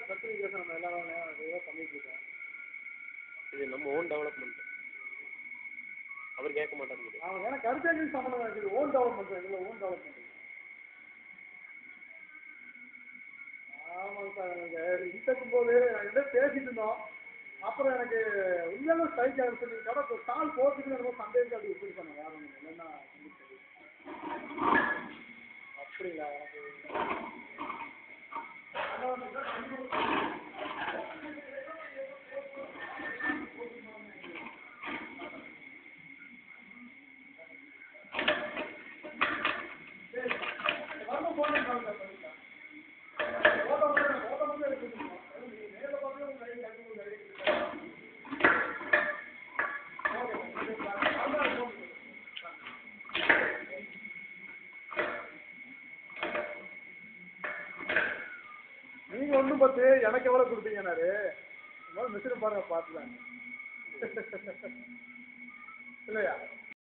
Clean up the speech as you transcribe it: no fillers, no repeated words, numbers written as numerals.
Certification நம்ம எல்லா வேலையும் பண்ணிட்டு இருக்கோம். இது நம்ம ஓன் டெவலப்மெண்ட். அவர் கேட்க மாட்டாங்க. அவன் ஏன்னா கருத்தேஜி சம்மந்தம் இருக்குது. ஓன் டெவலப்மெண்ட் இல்லை, ஓன் டெவலப்மெண்ட். ஆமாங்க சார், எனக்கு இன்டக்கும் போது என்கிட்ட பேசிட்டு இருந்தோம். அப்புறம் எனக்கு உண்மையான ஸ்ட்ரைக் ஆகிடுச்சு. நீங்கள் கடை ஸ்டால் போட்டுக்கு எனக்கு சந்தேகம் அப்படி எப்படி பண்ண வேறு ஒன்று இல்லைன்னா அப்படிங்களா? நீங்கள் ஒன்றும் பார்த்து எனக்கு எவ்வளோ கொடுப்பீங்கன்னாரு. மிஷினை பாருங்க பார்த்துதான் இல்லையா?